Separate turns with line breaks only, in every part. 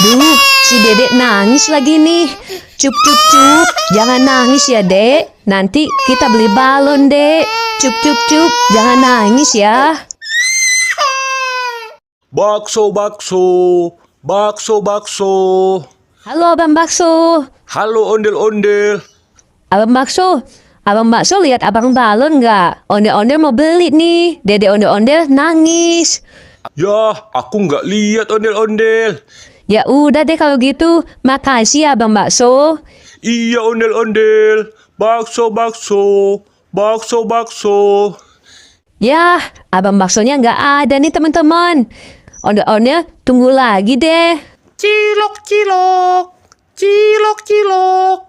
Duh, si Dedek nangis lagi nih. Cup, cup, cup. Jangan nangis ya, Dek. Nanti kita beli balon, Dek. Cup, cup, cup. Jangan nangis ya.
Bakso, bakso, bakso, bakso.
Halo, Abang Bakso.
Halo ondel-ondel.
Abang Bakso lihat Abang Balon nggak? Ondel-ondel mau beli nih. Dedek ondel-ondel nangis.
Ya, aku nggak lihat ondel-ondel.
Ya udah deh kalau gitu. Makasih ya Abang Bakso.
Iya ondel-ondel. Bakso, bakso, bakso, bakso.
Ya, Abang Baksonya nggak ada nih teman-teman. Ondel-ondel tunggu lagi deh.
Cilok, cilok, cilok, cilok.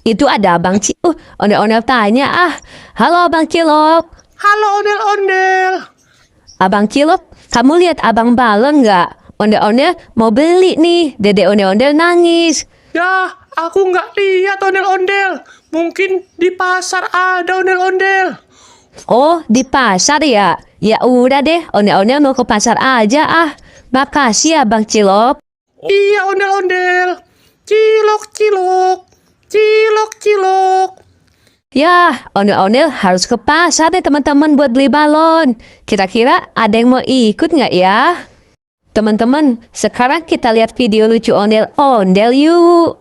Itu ada Abang Ondel-ondel tanya Halo Abang Cilok.
Halo ondel-ondel.
Abang Cilok, kamu lihat Abang Balon nggak? Ondel-ondel mau beli nih. Dedek ondel-ondel nangis.
Ya, aku nggak lihat ondel-ondel. Mungkin di pasar ada ondel-ondel.
Oh, di pasar ya? Ya udah deh, ondel-ondel mau ke pasar aja Makasih ya Bang Cilok.
Iya ondel-ondel. Cilok, cilok, cilok, cilok.
Ya, ondel-ondel harus ke pasar deh teman-teman buat beli balon. Kira-kira ada yang mau ikut nggak ya? Teman-teman, sekarang kita lihat video lucu ondel-ondel yuk.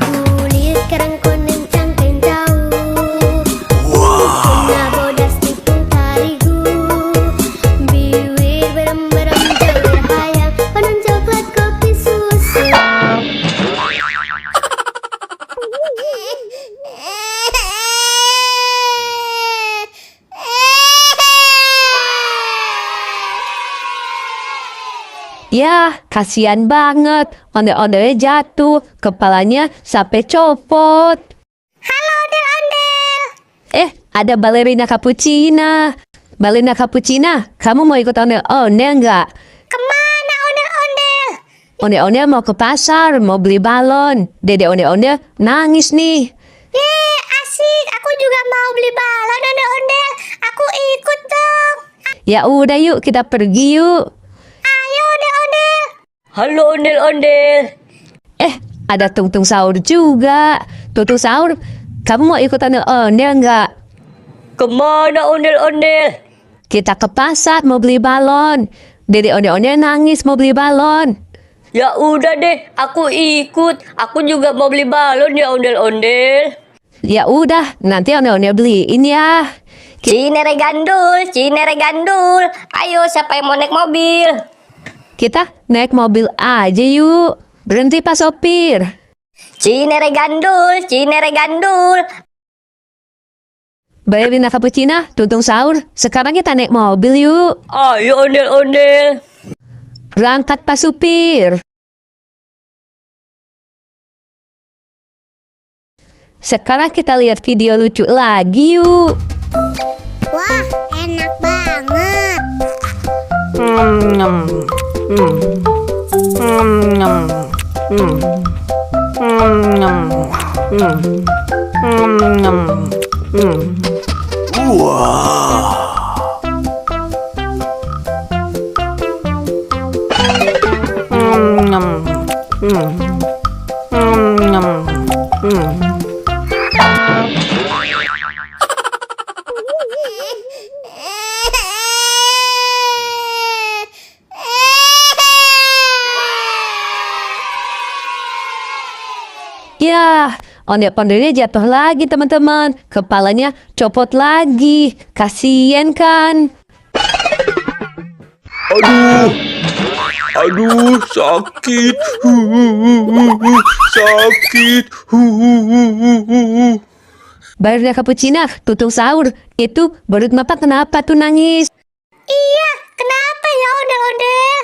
Kulit kerang koneng cangkeng jauh. Kena bodas tikung tarigu. Bibir berem-berem jauh hayang. Panen coklat kopi susu.
Ya, kasihan banget. Ondel-ondelnya jatuh, kepalanya sampai copot.
Halo ondel-ondel.
Ada balerina cappuccina. Balerina cappuccina, kamu mau ikut ondel-ondel nggak?
Kemana ondel-ondel?
Ondel-ondel mau ke pasar, mau beli balon. Dedek ondel-ondel nangis nih.
Yeay, asik. Aku juga mau beli balon ondel-ondel. Aku ikut dong.
Ya udah yuk, kita pergi yuk.
Ayo ondel-ondel.
Halo ondel-ondel.
Ada Tung-Tung Sahur juga. Tung-Tung Sahur, kamu mau ikut ondel-ondel nggak?
Kemana ondel-ondel?
Kita ke pasar mau beli balon. Dedek ondel-ondel nangis mau beli balon.
Ya udah deh, aku ikut. Aku juga mau beli balon ya ondel-ondel.
Ya udah, nanti ondel-ondel beliin ya.
Cinere gandul, cinere gandul. Ayo siapa yang mau naik mobil?
Kita naik mobil aja yuk. Berhenti Pak Sopir.
Cinere gandul, cinere gandul.
Balerina cappuccina, Tung-Tung Sahur. Sekarang kita naik mobil yuk.
Ayo ondel-ondel.
Berangkat Pak Supir. Sekarang kita lihat video lucu lagi yuk.
Wah, enak banget.
Ya, ondel-ondelnya jatuh lagi teman-teman. Kepalanya copot lagi. Kasian kan?
Aduh, sakit. Sakit.
Balerina cappuccina, Tung-Tung Sahur. Itu Barut Mapa kenapa tuh nangis?
Iya, kenapa ya ondel-ondel?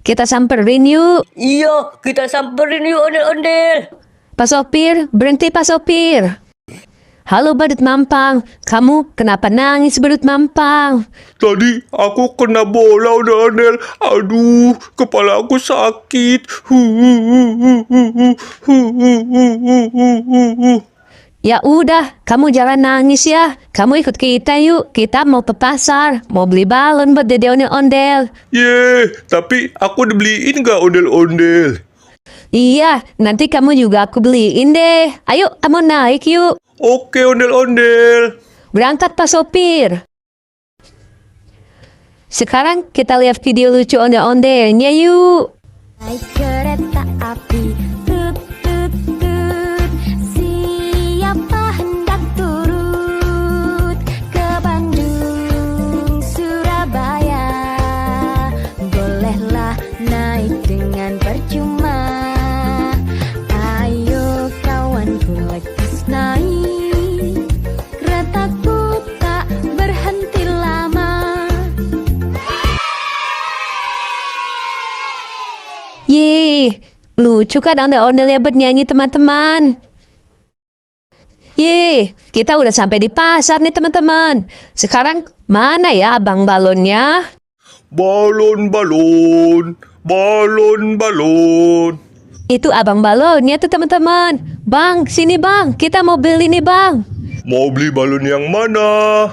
Kita samperin yuk.
Iya, kita samperin yuk ondel-ondel.
Pak Sopir, berhenti Pak Sopir. Halo Badut Mampang, kamu kenapa nangis Badut Mampang?
Tadi aku kena bola ondel-ondel. Aduh, kepala aku sakit.
Ya udah, kamu jangan nangis ya. Kamu ikut kita yuk. Kita mau ke pasar. Mau beli balon buat Dede Ondel-Ondel.
Yeay, tapi aku dibeliin gak ondel-ondel?
Iya, nanti kamu juga aku beliin deh. Ayo, kamu naik yuk.
Oke, ondel-ondel.
Berangkat Pak Sopir. Sekarang kita lihat video lucu ondel-ondelnya yuk.
Naik kereta api, tut tut tut. Siapa hendak turut ke Bandung, Surabaya? Bolehlah naik dengan percuma. Ayo kawanku lekas naik. Keretaku tak berhenti lama.
Yeay, lucu kan ondel-ondelnya bernyanyi teman-teman. Yeay, kita udah sampai di pasar nih teman-teman. Sekarang mana ya abang balonnya?
Balon, balon, balon, balon.
Itu abang balonnya tuh teman-teman. Bang, sini bang, kita mau beli nih bang.
Mau beli balon yang mana?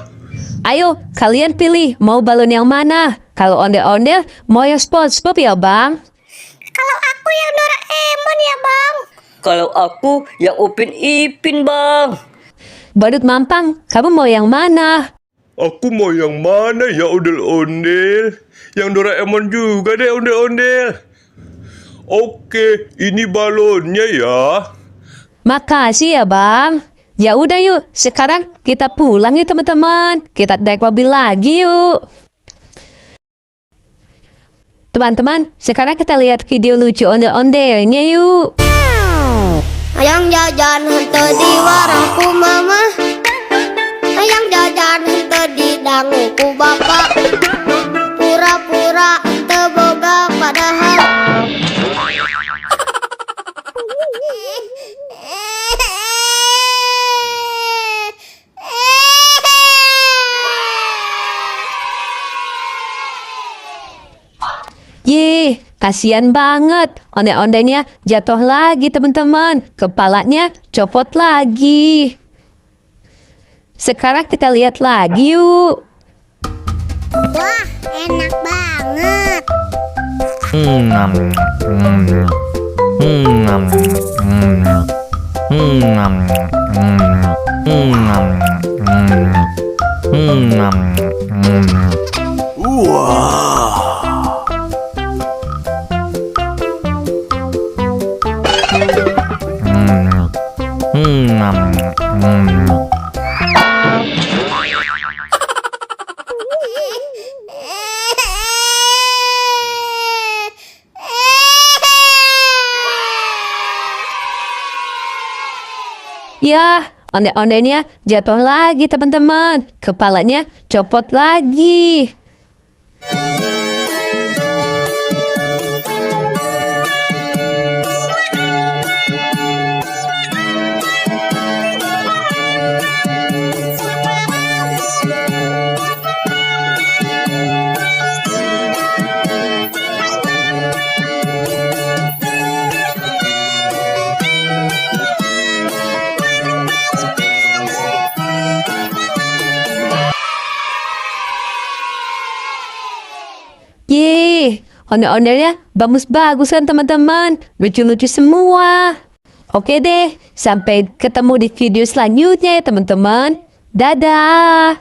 Ayo, kalian pilih mau balon yang mana. Kalau ondel-ondel, mau yang SpongeBob ya bang?
Kalau aku yang Doraemon ya bang.
Kalau aku yang Upin Ipin, Bang.
Badut Mampang, kamu mau yang mana?
Aku mau yang mana ya ondel-ondel? Yang Doraemon juga deh ondel-ondel. Oke, ini balonnya ya.
Makasih ya bang. Ya udah yuk, sekarang kita pulang yuk teman-teman. Kita naik mobil lagi yuk. Teman-teman, sekarang kita lihat video lucu ondel-ondelnya yuk.
Ayang jajan hente di warahku mama. Ayang jajan hente di danguku bapak. Pura-pura teboga padahal.
Yeay, kasihan banget. Ondel-ondelnya jatuh lagi teman-teman. Kepalanya copot lagi. Sekarang kita lihat lagi yuk.
Wah, enak banget.
Ya, ondel-ondelnya jatuh lagi teman-teman. Kepalanya copot lagi. Yeay, ondel-ondelnya bagus-bagus kan teman-teman. Lucu-lucu semua. Oke deh, sampai ketemu di video selanjutnya ya teman-teman. Dadah.